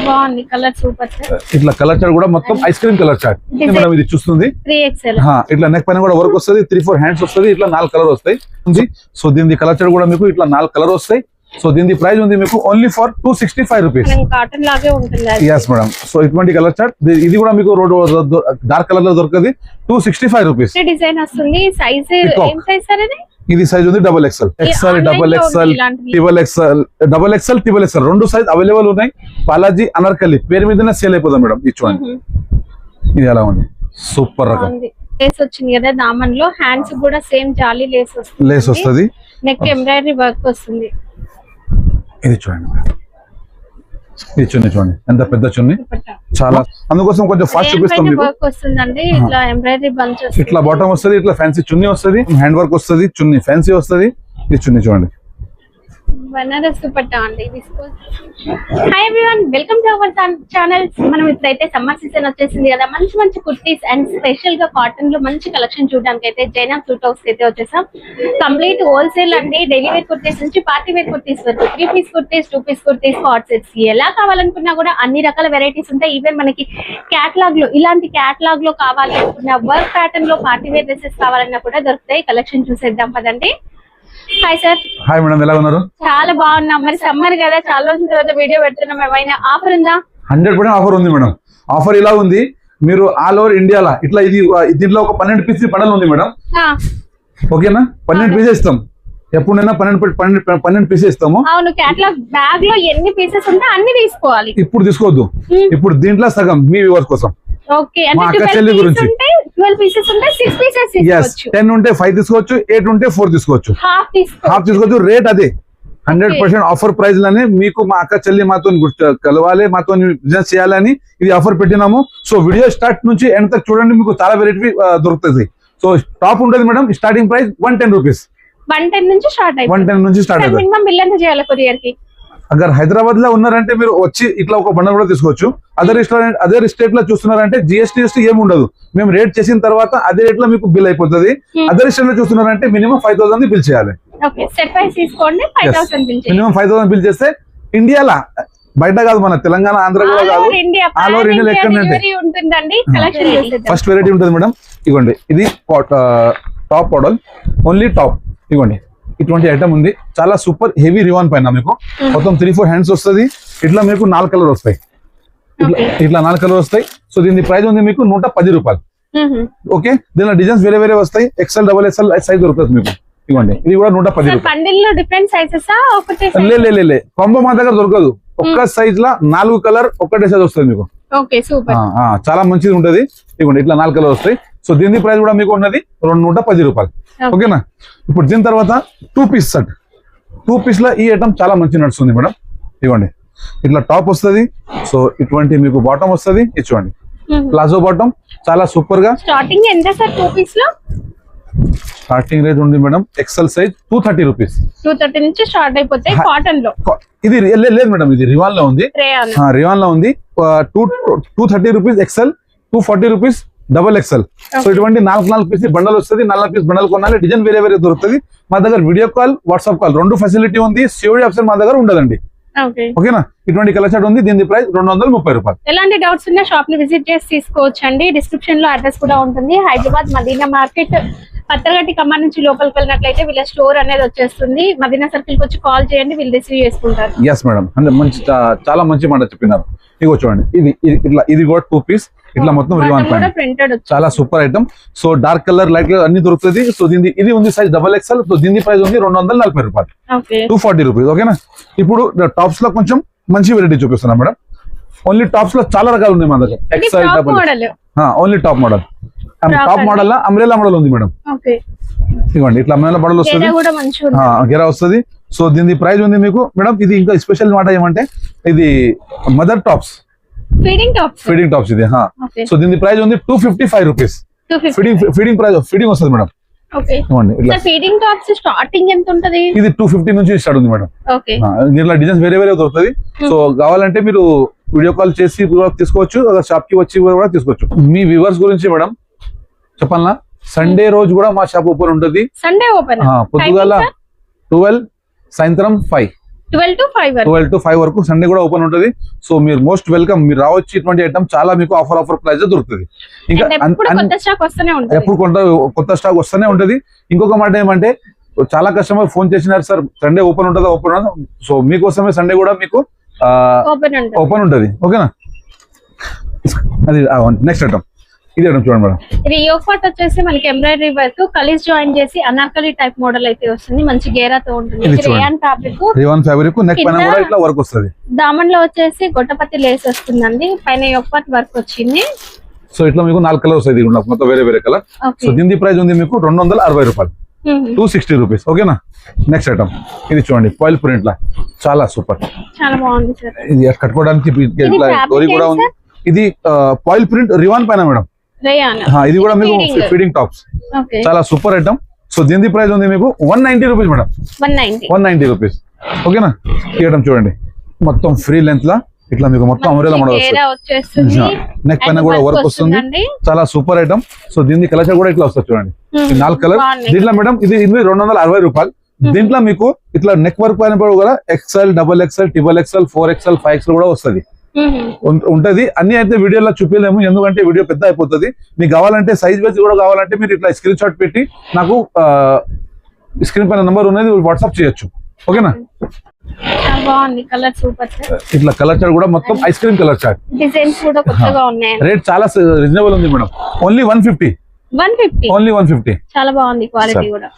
బాగుంది colour super sir. ఇట్లా colour chart కూడా మొత్తం ఐస్ క్రీమ్ కలర్ చార్ట్ మనం ఇది చూస్తుంది. 3XL ఇట్లా నెక్ పైన కూడా వర్క్ వస్తుంది, 3-4 హ్యాండ్స్ వస్తుంది, ఇట్లా 4 కలర్ వస్తాయి. సో దీని కలర్ చార్ట్ కూడా మీకు ఇట్లా 4 కలర్ వస్తాయి. సో దీని ప్రైస్ ఉంది మీకు ఓన్లీ ఫర్ 265 రూపీస్. కాటన్ లాగే ఉంటుంది. yes madam. సో ఇటువంటి కలర్ చార్ట్ ఇది కూడా మీకు డార్క్ కలర్ లో దొరకది. 265 రూపీస్. డిజైన్ వస్తుంది. సైజ్ ఏం సైజ్ సార్ ఇది? ఇది సైజ్ ఉంది XXL, XL, XXL, XXL, 2 size available ఉన్నాయి. బాలాజీ అనార్కలి పేరు మీదనే సేల్ అయిపోతుంది మేడం. ఇచ్చుకోండి ఇది ఎలా ఉంది, సూపర్ రకం లేస్ వచ్చింది కదా దామన్ లో. హ్యాండ్స్ కూడా సేమ్ జాలీ లేస్ వస్తుంది. నెక్ ఎంబ్రాయిడరీ వర్క్ వస్తుంది. ఇది చూడండి, ఇది చున్నీ చూడండి ఎంత పెద్ద చున్నీ, చాలా అందుకోసం కొంచెం ఫాస్ట్ చూపిస్తాం మీకు. వర్క్ వస్తుందండి, ఇట్లా ఎంబ్రాయిడరీ బంచ్ వస్తుంది, ఇట్లా బాటమ్ వస్తుంది, ఇట్లా ఫ్యాన్సీ చున్నీ వస్తుంది, హ్యాండ్ వర్క్ వస్తుంది, చున్నీ ఫ్యాన్సీ వస్తుంది. ఇది చున్నీ చూడండి, బనారస్ దుపట్టా అండి. Hi everyone, welcome to our channel. మనం ఇప్పుడైతే సమ్మర్ సీజన్ వచ్చేసింది కదా, మంచి మంచి కుర్తీస్ అండ్ స్పెషల్ గా కాటన్ లో మంచి కలెక్షన్ చూడడానికి అయితే జైనా సూట్ హౌస్ అయితే వచ్చేసాం. కంప్లీట్ హోల్సేల్ అండి. డైలీ వేర్ కుర్తీస్ నుంచి పార్టీ వేర్ కుర్తీస్ వరకు 3 piece kurtis, 2 piece kurtis, hot sets ఎలా కావాలనుకున్నా కూడా అన్ని రకాల వెరైటీస్ ఉంటాయి. ఈవెన్ మనకి క్యాటలాగ్ లో ఇలాంటి క్యాటలాగ్ లో కావాలనుకున్న వర్క్ ప్యాటర్న్ లో పార్టీ వేర్ డ్రెస్సెస్ కావాలన్నా కూడా దొరుకుతాయి. కలెక్షన్ చూసేద్దాం పదండి. Hi sir. హాయ్ మేడం, ఎలా ఉన్నారు? చాలా బాగున్నాం. మరి సమ్మర్ కదా, చాలా రోజుల తర్వాత వీడియో పెడుతున్నాం. ఏమైనా ఆఫర్ ఉందా? 100% ఆఫర్ ఉంది మేడం. ఆఫర్ ఇలా ఉంది, మీరు ఆల్ ఓవర్ ఇండియాలో ఇట్లా ఇది దీంట్లో ఒక 12 పీస్ బండల్ ఉంది మేడం. ఓకేనా? 12 పీసెస్ ఇస్తాం. ఎప్పుడైనా 12 పీసెస్ ఇస్తాము. అవును, క్యాటలాగ్ బ్యాగ్ లో ఎన్ని పీసెస్ ఉంటే అన్ని తీసుకోవాలి. ఇప్పుడు తీసుకోవద్దు, ఇప్పుడు దీంట్లో సగం మీ వ్యూవర్స్ కోసం. ఓకే, అంటే 12 పీసెస్ ఉంటే 6 పీసెస్ తీసుకోవచ్చు. 10 ఉంటే 5 తీసుకోవచ్చు, 8 ఉంటే 4 తీసుకోవచ్చు, హాఫ్ తీసుకోవచ్చు. రేట్ అదే 100% ఆఫర్ ప్రైస్ లోనే మీకు మా అక్క చెల్లి మాతో కలవాలి, మాతో బిజినెస్ చేయాలని ఇది ఆఫర్ పెట్టినాము. సో వీడియో స్టార్ట్ నుంచి ఎండ్ తక్ చూడండి, మీకు చాలా వెరైటీ దొరుకుతుంది. సో టాప్ ఉంటుంది మేడం, స్టార్టింగ్ ప్రైస్ 110 రూపీస్. 110 నుంచి స్టార్ట్ అవుతుంది. 110 నుంచి స్టార్ట్ అవుతుంది. మినిమం బిల్ ఎంత చేయాలి కొరియర్ కి? అగర్ హైదరాబాద్ లో ఉన్నారంటే మీరు వచ్చి ఇట్లా ఒక బండల్ కూడా తీసుకోవచ్చు. అదర్ స్టేట్ లో చూస్తున్నారంటే జిఎస్టీ ఏమి ఉండదు. మేము రేట్ చేసిన తర్వాత అదే రేట్ లో మీకు బిల్ అయిపోతుంది. అదర్ స్టేట్ లో చూస్తున్నారంటే మినిమం 5000 బిల్ చేయాలి. మినిమం 5000 బిల్ చేస్తే ఇండియాలో, బయట కాదు, మన తెలంగాణ ఆంధ్ర కూడా కాదు, ఆల్ ఓవర్ ఇండియా ఎక్కడ ఫస్ట్ వెరైటీ ఉంటుంది మేడం. ఇవ్వండి, ఇది టాప్ మోడల్, ఓన్లీ టాప్. ఇవ్వండి, ఇటువంటి ఐటమ్ ఉంది, చాలా సూపర్ హెవీ రివాన్ పైన మీకు మొత్తం 3-4 హ్యాండ్స్ వస్తుంది. ఇట్లా మీకు 4 కలర్ వస్తాయి, ఇట్లా 4 కలర్ వస్తాయి. సో దీని ప్రైస్ ఉంది మీకు 110 రూపాయలు. ఓకే, దీనిలో డిజైన్స్ వేరే వేరే వస్తాయి. XL, XXL సైజ్ దొరుకుతుంది మీకు. ఇవ్వండి, ఇది కూడా 110 రూపాయలు. కాంబో మా దగ్గర దొరకదు. ఒక్క సైజ్ లా 4 కలర్ ఒకటే సైజ్ వస్తుంది మీకు. చాలా మంచిది ఉంటది. ఇవ్వండి, ఇట్లా 4 కలర్ వస్తాయి. సో దీని ప్రైస్ కూడా మీకు ఉన్నది 110 రూపాయలు. ఓకేనా? ఇప్పుడు దీని తర్వాత 2 పీస్ సెట్. 2 పీస్ లో ఈ ఐటమ్ చాలా మంచి నడుస్తుంది మేడం. ఇవ్వండి, ఇట్లా టాప్ వస్తుంది. సో ఇటువంటి మీకు బాటమ్ వస్తుంది. ఇచ్చుకోండి, ప్లాజో బాటమ్, చాలా సూపర్ గా. స్టార్టింగ్ ఎంత సార్ 2 పీస్ లో? స్టార్టింగ్ రేట్ ఉంది మేడం, XL సైజ్ 230 రూపీస్. 230 నుంచి స్టార్ట్ అయిపోతాయి కాటన్ లో. ఇది లేదు మేడం, ఇది రివాన్ లో ఉంది. రివాన్ లో ఉంది. 230 rupees XL, 240 rupees XXL. So ఇటువంటి 4 పీస్ బండల్ వస్తుంది. 4 పీస్ బండల్ కొనాలి. డిజైన్ వేరే వేరే దొరుకుతుంది. మా దగ్గర video call, WhatsApp call 2 facility ఉంది. COD ఆప్షన్ మా దగ్గర ఉండదండి. ఓకేనా? ఇటువంటి కలర్ చార్ట్ ఉంది. దీని ప్రైస్ 230 రూపాయలు. ఎలాంటి డౌట్స్ ఉన్నా షాప్ ని విజిట్ చేసి తీసుకోవచ్చు అండి. డిస్క్రిప్షన్ లో అడ్రస్ కూడా ఉంటుంది. హైదరాబాద్ మదీనా మార్కెట్, పత్తరగట్టి ఖమ్మం నుంచి లోపలికి వెళ్ళినట్లయితే వీళ్ళ స్టోర్ అనేది వచ్చేస్తుంది. మదీనా సర్కిల్ కి వచ్చి కాల్ చేయండి, వీళ్ళు రిసీవ్ చేసుకుంటారు. ఎస్ మేడం, మంచి, చాలా మంచి మాట చెప్పినారు. ఇగో చూడండి, ఇది కూడా 2 పీస్, ఇట్లా మొత్తం రివాన్ పైన చాలా super item. So dark colour, light colour అన్ని దొరుకుతుంది. సో ఇది ఉంది సైజ్ XXL. సో దీని ప్రైస్ ఉంది 240 రూపాయలు, 240 రూపీస్. ఓకేనా? ఇప్పుడు టాప్స్ లో కొంచెం మంచి వెరైటీ చూపిస్తున్నా మేడం. ఓన్లీ టాప్స్ లో చాలా రకాలు ఉన్నాయి మా దగ్గర. XL, only top model. Top model లా అంబ్రెల్లా మోడల్ ఉంది మేడం. ఇవ్వండి, ఇట్లా అంబ్రెల్లా మోడల్ వస్తుంది, గెరా వస్తుంది. సో దీని ప్రైస్ ఉంది మీకు మేడం. ఇది ఇంకా స్పెషల్ మాట ఏమంటే ఇది మదర్ టాప్స్, ఫీడింగ్ టాప్స్ ఇది. సో దీని ప్రైస్ ఉంది 255 రూపీస్. ఫీడింగ్ ప్రైస్, ఫీడింగ్ వస్తుంది మేడం. ఫీడింగ్ టాప్స్ స్టార్టింగ్ ఎంత ఉంటది? ఇది 250 నుంచి స్టార్ట్ ఉంది మేడం. దీంట్లో డిజైన్స్ వేరే వేరే దొరుకుతుంది. సో కావాలంటే మీరు వీడియో కాల్ చేసి తీసుకోవచ్చు, షాప్ కి వచ్చి కూడా తీసుకోవచ్చు. మీ వ్యూవర్స్ గురించి మేడం చెప్పాలనా, సండే రోజు కూడా మా షాప్ ఓపెన్ ఉంటుంది. సండే ఓపెన్, పొద్దుగాల 12, సాయంత్రం 5. 12 to 5 వరకు 12 to 5 వరకు సండే కూడా ఓపెన్ ఉంటుంది. సో మీరు మోస్ట్ వెల్కమ్, మీరు రావచ్చు. ఇటువంటి ఐటమ్ చాలా మీకు ఆఫర్ ప్రైస్ దొరుకుతుంది. ఇంకా ఎప్పుడు కొత్త స్టాక్ వస్తూనే ఉంటుంది. ఎప్పుడు కొత్త స్టాక్ వస్తూనే ఉంటది. ఇంకొక మాట ఏమంటే చాలా కస్టమర్ ఫోన్ చేసినారు, సార్ సండే ఓపెన్ ఉంటుందా? ఓపెన్ ఉండదు. సో మీకోసమే సండే కూడా మీకు ఓపెన్ ఉంటది. ఓకేనా? అది నెక్స్ట్ ఐటమ్, ఇది ఐటమ్ చూడండి మేడం. ఇది యోక్ పార్ట్ వచ్చేసి మనకి ఎంబ్రాయిడరీ వర్క్ కలిసి జాయిన్ చేసి అనార్కలి టైప్ మోడల్ అయితే వస్తుంది. మంచి గేరాతో ఉంటుంది. రేయాన్ ఫ్యాబ్రిక్ నెక్ పైన కూడా ఇట్లా వర్క్ వస్తుంది. దామన్ లో వచ్చేసి గొట్టపత్తి లేస్ వస్తుందండి. పైన యోక్ పార్ట్ వర్క్ వచ్చింది. సో ఇట్లా మీకు 4 కలర్స్ వస్తాయి. మొత్తం వేరే కలర్. సో దీని ప్రైస్ ఉంది మీకు 260 రూపాయలు, 260 రూపీస్. ఓకేనా? నెక్స్ట్ ఐటమ్ ఇది చూడండి, ఫాయిల్ ప్రింట్ లా చాలా సూపర్, చాలా బాగుంది సార్. ఇది కట్టుకోవడానికి డోరీ కూడా ఉంది. ఇది ఫాయిల్ ప్రింట్ రివాన్ పైన మేడం. ఇది కూడా మీకు ఫీడింగ్ టాప్స్, చాలా సూపర్ ఐటమ్. సో దీని ప్రైస్ ఉంది మీకు 190 రూపీస్ మేడం, 190 రూపీస్. ఓకేనా? ఈ ఐటమ్ చూడండి, మొత్తం ఫ్రీ లెంత్ లా ఇట్లా మీకు మొత్తం అంబ్రెల్లా మోడల్ వస్తుంది. నెక్ పైన కూడా వర్క్ వస్తుంది, చాలా సూపర్ ఐటమ్. సో దీని కలర్ కూడా ఇట్లా వస్తుంది చూడండి, 4 కలర్. దీంట్లో మేడం ఇది 260 రూపాయలు. దీంట్లో మీకు ఇట్లా నెక్ వర్క్ పైన కూడా XL, XXL, XXL, 4XL, 5XL కూడా వస్తుంది ఉంటది. అన్ని అయితే వీడియోలో చూపించలేము, ఎందుకంటే వీడియో పెద్ద అయిపోతుంది. మీకు కావాలంటే సైజ్ వైజ్ కూడా కావాలంటే మీరు ఇట్లా స్క్రీన్ షాట్ పెట్టి నాకు స్క్రీన్ పైన నంబర్ ఉన్నది వాట్సాప్ చేయొచ్చు. ఓకేనా? ఇట్లా కలర్ చార్ట్ కూడా మొత్తం ice cream colour chart. Designs కూడా కొత్తగా ఉన్నాయి. రేట్ చాలా రీజనబుల్ ఉంది మేడం, ఓన్లీ 150. ఓన్లీ 150. చాలా బాగుంది క్వాలిటీ కూడా.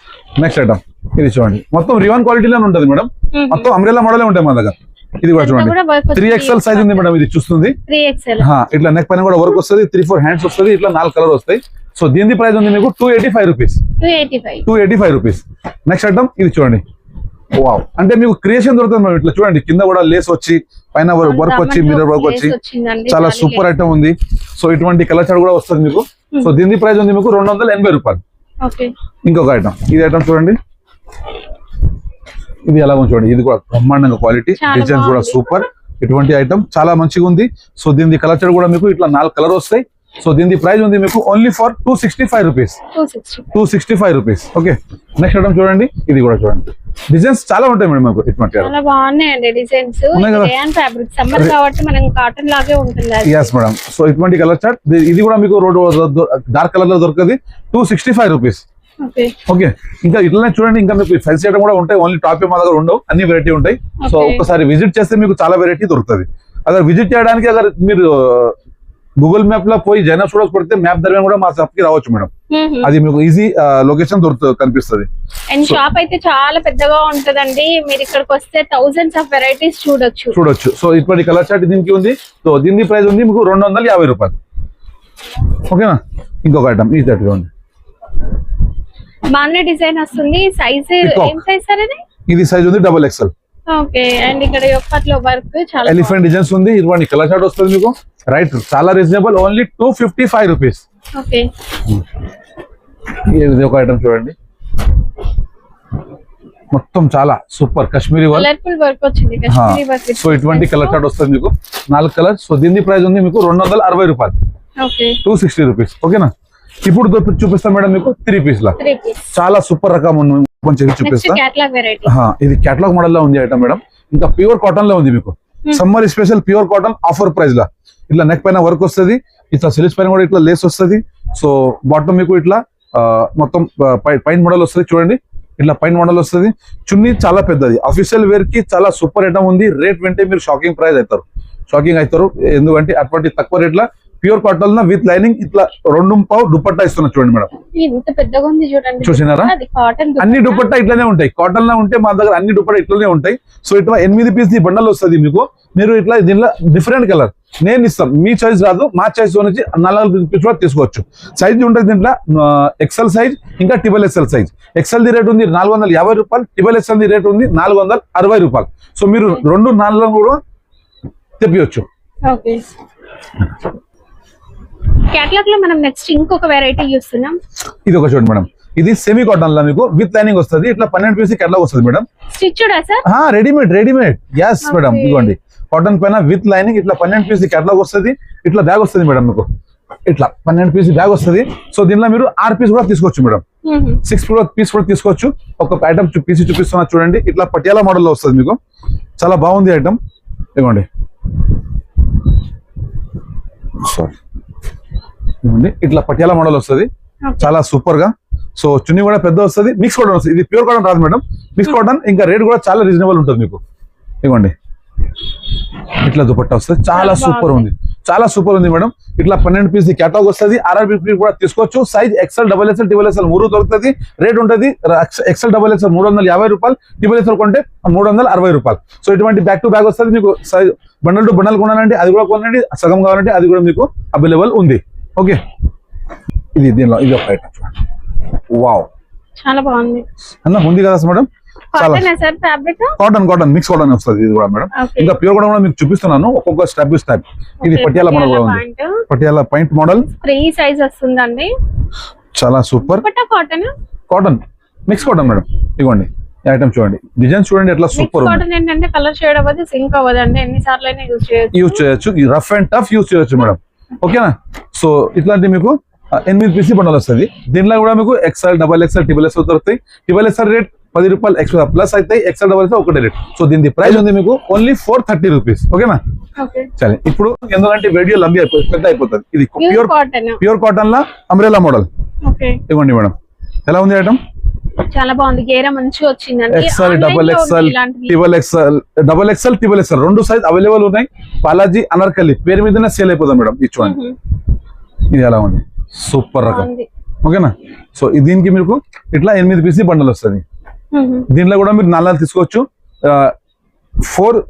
నెక్స్ట్ ఐటమ్ ఇది చూడండి, మొత్తం రివాన్ క్వాలిటీలోనే ఉంటుంది మేడం. మొత్తం అంబ్రెల్లా మోడలే ఉంటాయి మన దగ్గర. ఇది కూడా చూడండి, 3XL సైజ్ ఉంది మేడం. ఇది చూస్తుంది 3XL. ఇట్లా నెక్ పైన కూడా వర్క్ వస్తుంది, 3-4 హ్యాండ్స్ వస్తుంది, ఇట్లా 4 కలర్ వస్తాయి. సో దీని ప్రైస్ ఉంది మీకు 285 రూపీస్, 285 రూపీస్. నెక్స్ట్ ఐటమ్ ఇది చూడండి, వావ్, అంటే మీకు క్రియేషన్ దొరుకుతుంది మేడం. ఇట్లా చూడండి, కింద కూడా లేస్ వచ్చి పైన వర్క్ వచ్చి మిర్రర్ వర్క్ వచ్చి చాలా సూపర్ ఐటమ్ ఉంది. సో ఇటువంటి కలర్ చార్ట్ కూడా వస్తుంది మీకు. సో దీని ప్రైస్ ఉంది మీకు 280 రూపాయలు. ఇంకొక ఐటమ్, ఇది ఐటమ్ చూడండి, ఇది ఎలా చూడండి, ఇది కూడా బ్రహ్మాండంగా క్వాలిటీ, డిజైన్స్ కూడా సూపర్. ఇటువంటి ఐటమ్ చాలా మంచిగా ఉంది. సో దీని కలర్ చార్ట్ కూడా మీకు ఇట్లా 4 కలర్ వస్తాయి. సో దీని ప్రైస్ ఉంది మీకు only for 265 rupees, 265 rupees. Okay, next item చూడండి, ఇది కూడా చూడండి, డిజైన్స్ చాలా ఉంటాయి మేడం మీకు. ఇటువంటి చాలా బాగున్నాయండి డిజైన్స్. రేయాన్ ఫ్యాబ్రిక్ సమ్మర్ కాబట్టి మనం కాటన్ లాగే ఉంటుంది. yes madam. సో ఇటువంటి కలర్ చార్ట్, ఇది కూడా మీకు డార్క్ కలర్ లో దొరకది, 265 రూపీస్. ఓకే, ఇంకా ఇట్లనే చూడండి, ఇంకా మీకు ఫెన్సీ ఐటమ్ కూడా ఉంటాయి. ఓన్లీ టాప్ మా దగ్గర ఉండవు, అన్ని వెరైటీ ఉంటాయి. సో ఒకసారి విజిట్ చేస్తే మీకు చాలా వెరైటీ దొరుకుతుంది. అగర్ విజిట్ చేయడానికి అగర్ మీరు గూగుల్ మ్యాప్ లో పోయి జైనా స్టూడియోస్ పడితే మ్యాప్ దగ్గర కూడా మా షాప్ కి రావచ్చు మేడం. అది మీకు ఈజీ లొకేషన్ కనిపిస్తుంది. అండ్ షాప్ అయితే చాలా పెద్దగా ఉంటదండి. మీరు ఇక్కడికి వస్తే థౌసండ్స్ ఆఫ్ వెరైటీస్ చూడొచ్చు. సో ఇటువంటి కలర్ చార్ట్ దీనికి ఉంది. సో దీని ప్రైస్ ఉంది మీకు 250 రూపాయలు. ఓకేనా? ఇంకొక ఐటమ్ ఈ తట్టుగా ఉంది, బాగా డిజైన్ వస్తుంది. సైజ్ ఏం సైజ్ సార్ ఇది? ఇది సైజ్ ఉంది XXL. ఓకే, అండ్ ఇక్కడ యొక్కట్లో వర్క్ చాలా ఎలిఫెంట్ డిజైన్స్ ఉంది. ఇటువంటి కలర్ చార్ట్ వస్తుంది మీకు. రైట్, చాలా రీజనబుల్, ఓన్లీ 255 రూపీస్. ఓకే, ఇది ఒక ఐటమ్ చూడండి, మొత్తం చాలా సూపర్ కాశ్మీరీ కలర్ఫుల్ వర్క్ వచ్చింది. కాశ్మీరీ వర్క్. సో ఇటువంటి కలర్ చార్ట్ వస్తుంది మీకు 4 కలర్. సో దీని ప్రైస్ ఉంది మీకు 260 రూపాయలు, 260 రూపీస్. ఓకేనా? ఇప్పుడు చూపిస్తాం మేడం మీకు 3 పీస్ లా, చాలా సూపర్ రకం కొంచెం చూపిస్తా. ఇది కేటలాగ్ మోడల్ లో ఉంది ఐటమ్ మేడం. ఇంకా ప్యూర్ కాటన్ లో ఉంది మీకు. Summer special pure cotton offer price లా. ఇట్లా నెక్ పైన వర్క్ వస్తుంది, ఇట్లా సిల్క్స్ పైన కూడా ఇట్లా లేస్ వస్తుంది. సో బాటమ్ మీకు ఇట్లా మొత్తం పైన మోడల్ వస్తుంది చూడండి, ఇట్లా పైన మోడల్ వస్తుంది. చున్నీ చాలా పెద్దది, అఫీషియల్ వేర్ కి చాలా సూపర్ ఐటమ్ ఉంది. రేట్ వింటే మీరు షాకింగ్ అవుతారు. ఎందుకంటే అటువంటి తక్కువ rate law pure cotton with lining ఇట్లా 2 పావు దుపట్టా ఇస్తున్నా చూడండి మేడం. ఇంత పెద్దగా ఉంది చూడండి, చూసినారా? అన్ని దుపట్టా ఇట్లానే ఉంటాయి. కాటన్ లో ఉంటే మా దగ్గర అన్ని దుపట్టా ఇట్లానే ఉంటాయి. సో ఇట్లా 8 పీస్ బండల్ వస్తుంది మీకు. మీరు ఇట్లా దీనిలో డిఫరెంట్ కలర్ నేను ఇస్తాం, మీ చాయిస్ రాదు, మా చాయిస్ నుంచి 4 పీస్ కూడా తీసుకోవచ్చు. సైజ్ ఉంటుంది దీంట్లో XL సైజ్, ఇంకా XXL size. XL the rate ఉంది 450 రూపాయలు, XXL ది రేట్ ఉంది 460 రూపాయలు. సో మీరు 2 కూడా తెప్పియచ్చు. కేటలాగ్ లో మనం నెక్స్ట్ ఇంకొక వెరైటీ చూస్తున్నాం. ఇది ఒక చూడండి మేడం, ఇది సెమీ కాటన్ లో మీకు విత్ లైనింగ్ వస్తుంది. ఇట్లా 12 పీస్ కేటలాగ్ వస్తుంది madam. Stitched sir? Readymade. yes madam, ఇదిగోండి కాటన్ పైన విత్ లైనింగ్ ఇట్లా 12 పీస్ కేటలాగ్ వస్తుంది. ఇట్లా బ్యాగ్ వస్తుంది మేడం మీకు, ఇట్లా 12 పీస్ బ్యాగ్ వస్తుంది. సో దీనిలో మీరు 6 పీస్ కూడా తీసుకోవచ్చు మేడం, 6 పీస్ కూడా తీసుకోవచ్చు. ఒక ఐటమ్ పీస్ చూపిస్తున్నా చూడండి, ఇట్లా పటియాలా మోడల్ లో వస్తుంది మీకు. చాలా బాగుంది ఐటమ్. ఇవ్వండి సారీ, ఇవ్వండి ఇట్లా పటియాలా మోడల్ వస్తుంది, చాలా సూపర్ గా. సో చున్నీ కూడా పెద్ద వస్తుంది, మిక్స్ కాటన్ వస్తుంది. ఇది ప్యూర్ కాటన్ రాదు మేడం, మిక్స్ కాటన్. ఇంకా రేట్ కూడా చాలా రీజనబుల్ ఉంటుంది మీకు. ఇవ్వండి ఇట్లా దుపట్టా వస్తుంది, చాలా సూపర్ ఉంది, చాలా సూపర్ ఉంది మేడం. ఇట్లా 12 పీస్ క్యాటలాగ్ వస్తుంది. RRP కూడా తీసుకోవచ్చు. సైజ్ XL, XXL, XXL 3 దొరుకుతుంది. రేట్ ఉంటుంది XL, XXL 350 రూపాయలు, XXL కొంటే 360 రూపాయలు. సో ఇటువంటి బ్యాక్ టు బ్యాగ్ వస్తుంది మీకు. సైజ్ బండల్ టు బండల్ కొనాలంటే అది కూడా కొనండి, సగం కావాలంటే అది కూడా మీకు అవైలబుల్ ఉంది. ఓకే, ఇది దీనిలో ఇది ఒక ఐటమ్ చూడండి. వావ్, చాలా బాగుంది అన్న. ఉంది కదా మేడం, చాలా కాటన్ మిక్స్ కాటన్ వస్తుంది ఇది కూడా మేడం. ఇంకా ప్యూర్ కూడా మీకు చూపిస్తున్నాను ఒక్కొక్క స్టెప్ బై స్టెప్. ఇది పటియాలా మోడల్ కూడా ఉంది, Patiala point model, free size వస్తుందండి. చాలా super. Cotton mix cotton madam. ఇవ్వండి ఐటమ్ చూడండి, డిజైన్ చూడండి ఎట్లా సూపర్. కాటన్ ఏంటంటే కలర్ షేడ్ అవ్వదు, సింక్ అవ్వదండి, ఎన్నిసార్లు అయినా యూజ్ చేయొచ్చు. రఫ్ అండ్ టఫ్ యూజ్ చేయొచ్చు మేడం. ఓకేనా? సో ఇట్లాంటి మీకు 8 పీసీ బండల్ వస్తుంది. దీనిలో కూడా మీకు XL, XXL, XXL దొరుకుతాయి. XXL రేట్ 10 రూపాయలు ఎక్స్ట్రా ప్లస్ అయితే. XL, XXL ఒకటే రేట్. సో దీని ప్రైస్ ఉంది మీకు ఓన్లీ 430 రూపీస్. ఓకేనా? సరే, ఇప్పుడు ఎందుకంటే వీడియో లంబి అయిపోతుంది, పెద్ద అయిపోతుంది. ఇది ప్యూర్ కాటన్ లా అంబ్రెల్లా మోడల్. ఇవ్వండి మేడం, ఎలా ఉంది ఐటమ్? చాలా బాగుంది, గేరా మంచిగా వచ్చిందండి. XL, XXL, XXL 2 size available ఉన్నాయి. బాలాజీ అనార్కలి పేరు మీదనే సేల్ అయిపోతుంది మేడం. ఇది చూడండి, ఇది ఎలా ఉంది, సూపర్ రకం. ఓకేనా? సో దీనికి మీకు ఇట్లా 8 పీసీ బండల్ వస్తుంది. దీంట్లో కూడా మీరు 4 తీసుకోవచ్చు.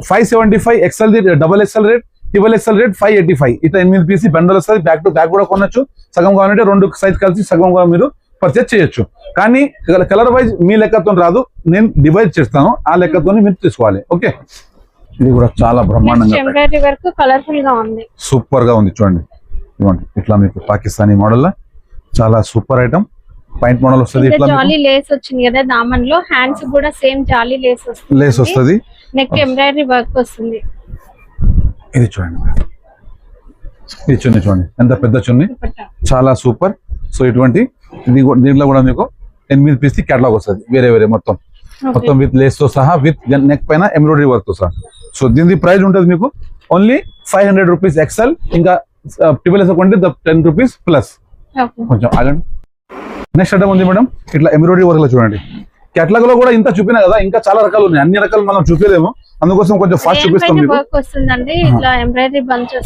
575 XL, XXL rate, XXL rate 585. ఇట్లా 8 పీసీ బండల్ వస్తుంది. బ్యాక్ టు బ్యాక్ కూడా కొనొచ్చు. సగం కావాలంటే 2 సైజ్ కలిసి సగం కూడా మీరు పర్చేజ్ చేయొచ్చు. కానీ కలర్ వైజ్ మీ లెక్కతో రాదు, నేను డివైడ్ చేస్తాను, ఆ లెక్కతో మీరు తీసుకోవాలి. ఓకే, ఇది కూడా చాలా బ్రహ్మాండంగా కలర్ఫుల్ గా ఉంది, సూపర్ గా ఉంది. చూడండి ఇవ్వండి, ఇట్లా మీకు పాకిస్తానీ మోడల్ చాలా సూపర్ ఐటమ్. పాయింట్ మోడల్ వస్తుంది. ఇట్లా జాలీ లేస్ వచ్చింది కదా దామన్ లో, హ్యాండ్స్ కూడా సేమ్ జాలీ లేస్ వస్తుంది. నెక్ ఎంబ్రాయిడరీ వర్క్ వస్తుంది. ఇది చూడండి, ఇది చున్నీ చూడండి ఎంత పెద్ద చున్నీ, చాలా సూపర్. సో ఇటువంటి దీంట్లో కూడా మీకు 8 పీస్ క్యాటలాగ్ వస్తుంది, వేరే వేరే మొత్తం విత్ లేస్ తో సహా, విత్ నెక్ పైన ఎంబ్రాయిడరీ వర్క్ తో సహా. సో దీని ప్రైస్ ఉంటుంది మీకు ఓన్లీ 500 రూపీస్ XL. ఇంకా XXL కొంటే 10 రూపీస్ ప్లస్. కొంచెం ఆగండి. నెక్స్ట్ ఐటమ్ ఉంది మేడం, ఇట్లా ఎంబ్రాయిడరీ వర్క్ లో చూడండి. కేటలాగ్ లో కూడా ఇంత చూపినా కదా, ఇంకా చాలా రకాలు ఉన్నాయి. అన్ని రకాలు మనం చూపించలేము, అందుకోసం కొంచెం ఫాస్ట్ చూపిస్తాం మీకు.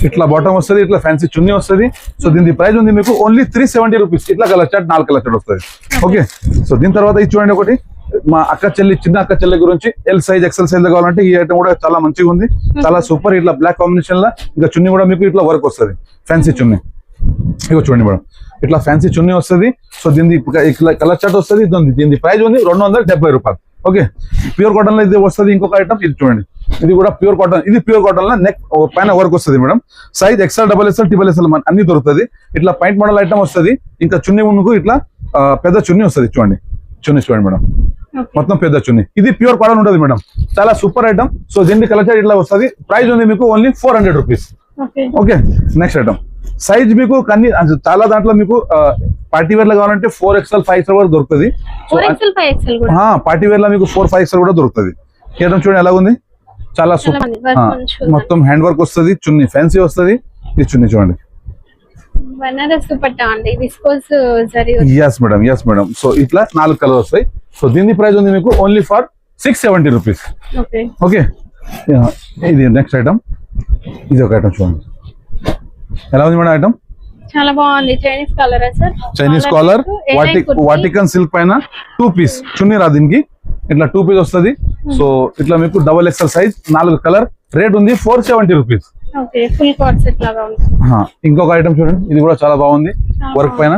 ఇట్లా బాటమ్ వస్తుంది, ఇట్లా ఫ్యాన్సీ చున్నీ వస్తుంది. సో దీని ప్రైస్ ఉంది మీకు ఓన్లీ 370 రూపీస్. ఇట్లా కలర్ చార్ట్ 4 కలర్ చార్ట్ వస్తుంది. ఓకే, సో దీని తర్వాత ఇది చూడండి ఒకటి, మా చిన్న అక్క చెల్లి గురించి L సైజ్, XL సైజ్ కావాలంటే ఈ ఐటమ్ కూడా చాలా మంచిగా ఉంది, చాలా సూపర్. ఇట్లా బ్లాక్ కాంబినేషన్ లా ఇంకా చున్నీ కూడా మీకు ఇట్లా వర్క్ వస్తుంది, ఫ్యాన్సీ చున్నీ. ఇగో చూడండి మేడం, ఇట్లా ఫ్యాన్సీ చున్నీ వస్తుంది. సో దీని కలర్ చార్ట్ వస్తుంది. దీని ప్రైస్ ఉంది 270 రూపాయలు. ఓకే, ప్యూర్ కాటన్ లో ఇది వస్తుంది. ఇంకొక ఐటమ్ ఇది చూడండి, ఇది కూడా ప్యూర్ కాటన్. ఇది ప్యూర్ కాటన్ లో నెక్ పైన వర్క్ వస్తుంది madam. Size XL, XXL, XXL అన్ని దొరుకుతుంది. ఇట్లా పాయింట్ మోడల్ ఐటమ్ వస్తుంది. ఇంకా చున్నీ ముందుకు ఇట్లా పెద్ద చున్నీ వస్తుంది. చూడండి చున్నీ చూడండి మేడం, మొత్తం పెద్ద చున్నీ. ఇది ప్యూర్ కాటన్ ఉంటుంది మేడం, చాలా సూపర్ ఐటమ్. సో దీనికి కలర్ చార్ట్ ఇట్లా వస్తుంది. ప్రైస్ ఉంది మీకు only 400 rupees. Okay, next item size మీకు కన్నీ చాలా దాంట్లో మీకు పార్టీ వేర్ లో కావాలంటే 4XL, 5XL వరకు దొరుకుతుంది. పార్టీ వేర్ లో మీకు 4, 5XL కూడా దొరుకుతుంది. ఐటమ్ చూడండి ఎలా ఉంది, చాలా సూపర్. మొత్తం హ్యాండ్ వర్క్ వస్తుంది, చున్నీ ఫ్యాన్సీ వస్తుంది. ఇది చున్నీ చూడండి, ఎస్ మేడం. సో ఇట్లా 4 కలర్ వస్తాయి. సో దీని ప్రైస్ ఉంది మీకు ఓన్లీ ఫర్ 670 రూపీస్. ఓకే, ఇది నెక్స్ట్ ఐటమ్. ఇది ఒక ఐటమ్ చూడండి ఎలా ఉంది మేడం ఐటమ్, చాలా బాగుంది. Chinese colour sir, Chinese collar, Vatican silk పైన 2 పీస్ చున్నీ రా. దీనికి ఇట్లా 2 పీస్ వస్తుంది. సో ఇట్లా మీకు XXL సైజ్ 4 కలర్. రేట్ ఉంది 470 రూపీస్. ఇంకొక ఐటమ్ చూడండి, ఇది కూడా చాలా బాగుంది, వర్క్ పైన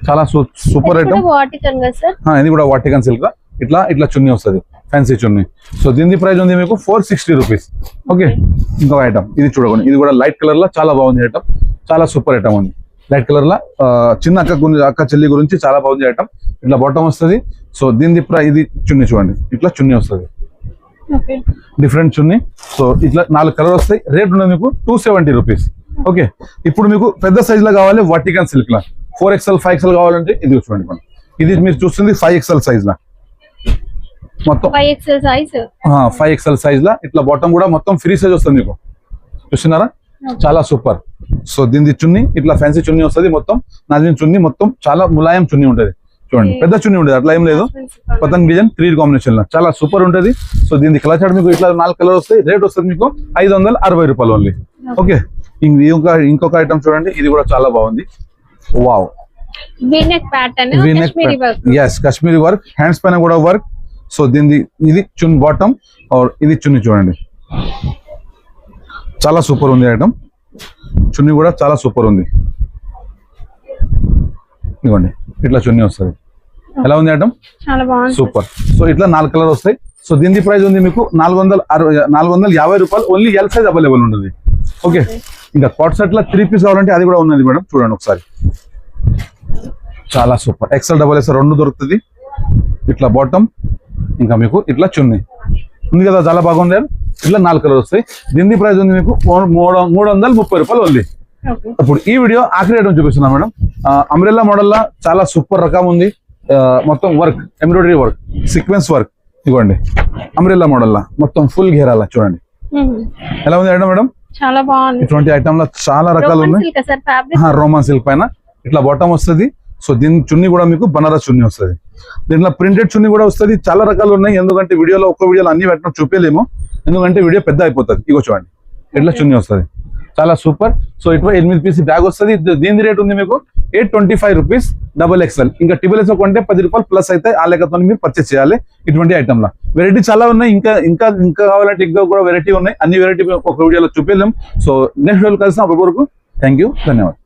చాలా సూపర్ ఐటమ్. ఇది కూడా వాటికన్ సిల్క్, ఇట్లా చున్నీ వస్తుంది, ఫ్యాన్సీ చున్నీ. సో దీని ప్రైస్ ఉంది మీకు 460 రూపీస్. ఓకే, ఇంకొక ఐటమ్ ఇది చూడండి, ఇది కూడా లైట్ కలర్ లో చాలా బాగుంది ఐటమ్, చాలా సూపర్ ఐటమ్ ఉంది. లైట్ కలర్ లా చిన్న అక్క చెల్లి గురించి చాలా బాగుంది ఐటమ్. ఇట్లా బాటమ్ వస్తుంది. సో దీని ఇది చున్నీ చూడండి, ఇట్లా చున్నీ వస్తుంది, డిఫరెంట్ చున్నీ. సో ఇట్లా 4 కలర్ వస్తాయి. రేట్ ఉన్నది మీకు 270 రూపీస్. ఓకే, ఇప్పుడు మీకు పెద్ద సైజ్ లో కావాలి వాటికన్ సిల్క్ లా 4XL, 5XL కావాలంటే ఇది చూడండి. ఇది మీరు చూస్తుంది 5XL సైజ్ లా. మొత్తం 5XL సైజ్ 5XL సైజ్ లా ఇట్లా బాటమ్ కూడా మొత్తం ఫ్రీ సైజ్ వస్తుంది మీకు, చూస్తున్నారా చాలా సూపర్. సో దీని చున్నీ ఇట్లా ఫ్యాన్సీ చున్నీ వస్తుంది, మొత్తం నాది చున్నీ మొత్తం చాలా ములాయం చున్నీ ఉంటది చూడండి, పెద్ద చున్నీ ఉంటుంది అట్లా ఏం లేదు. పతంగ్ డిజైన్ 3 కాంబినేషన్ లో చాలా సూపర్ ఉంటది. సో దీని కలర్ చార్ట్ మీకు ఇట్లా 4 కలర్ వస్తాయి, రేట్ వస్తుంది మీకు 560 రూపాయలు ఓన్లీ. ఓకే, ఇంకొక ఐటమ్ చూడండి, ఇది కూడా చాలా బాగుంది. Wow, V-neck pattern, Kashmiri work. yes Kashmiri work, hands పైన కూడా వర్క్. సో దీని ఇది చున్ బాటమ్ और ఇది చున్నీ చూడండి, చాలా సూపర్ ఉంది ఐటమ్. చున్నీ కూడా చాలా సూపర్ ఉంది, ఇదిగోండి ఇట్లా చున్నీ వస్తుంది. ఎలా ఉంది ఐటమ్? చాలా బాగుంది, సూపర్. సో ఇట్లా 4 కలర్ వస్తాయి. సో దీని ప్రైస్ ఉంది మీకు 450 రూపాయలు ఓన్లీ. ఎల్ సైజ్ అవైలబుల్ ఉంటుంది. ఓకే, ఇంకా కాట్ సెట్ లా 3 పీస్ కావాలంటే అది కూడా ఉన్నది మేడం, చూడండి ఒకసారి, చాలా సూపర్. XL XXL 2 దొరుకుతుంది. ఇట్లా బాటమ్, ఇంకా మీకు ఇట్లా చున్నీ ఉంది కదా, చాలా బాగుంది. ఇట్లా 4 కలర్ వస్తాయి. దీని ప్రైస్ ఉంది మీకు 330 రూపాయలు ఓన్లీ. ఇప్పుడు ఈ వీడియో ఆఖరి ఐటమ్ చూపిస్తున్నా మేడం. అంబ్రెల్లా మోడల్ లా చాలా సూపర్ రకం ఉంది, మొత్తం work, embroidery work, sequence work. ఇవ్వండి అంబ్రెల్లా మోడల్ లా మొత్తం ఫుల్ ఘేరాల చూడండి, ఎలా ఉంది ఐటమ్ మేడం? చాలా బాగుంది. ఇటువంటి ఐటమ్ లో చాలా రకాలు ఉన్నాయి. రోమన్ సిల్క్ పైన ఇట్లా బాటమ్ వస్తుంది. సో దీని చున్నీ కూడా మీకు బనారస్ చున్నీ వస్తుంది. దీంట్లో ప్రింటెడ్ చున్నీ కూడా వస్తుంది. చాలా రకాలు ఉన్నాయి, ఎందుకంటే వీడియోలో ఒక్క వీడియోలో అన్ని పెట్టడం చూపించలేము, ఎందుకంటే వీడియో పెద్ద అయిపోతుంది. ఇగో చూడండి ఎట్లా చున్నీ వస్తుంది, చాలా సూపర్. సో ఇటు 8 పీస్ బ్యాగ్ వస్తుంది. దీని రేట్ ఉంది మీకు 825 రూపీస్ XXL. ఇంకా XXL కొంటే 10 రూపాయలు ప్లస్ అయితే ఆ లెక్కతో మీరు పర్చేస్ చేయాలి. ఇటువంటి ఐటమ్ లా వెరైటీ చాలా ఉన్నాయి. ఇంకా కావాలంటే ఇంకా కూడా వెరైటీ ఉన్నాయి. అన్ని వెరైటీ ఒక వీడియోలో చూపించలేం. సో నెక్స్ట్ వీడియోలో కలిసిన అప్పటి వరకు థ్యాంక్ యూ, ధన్యవాదాలు.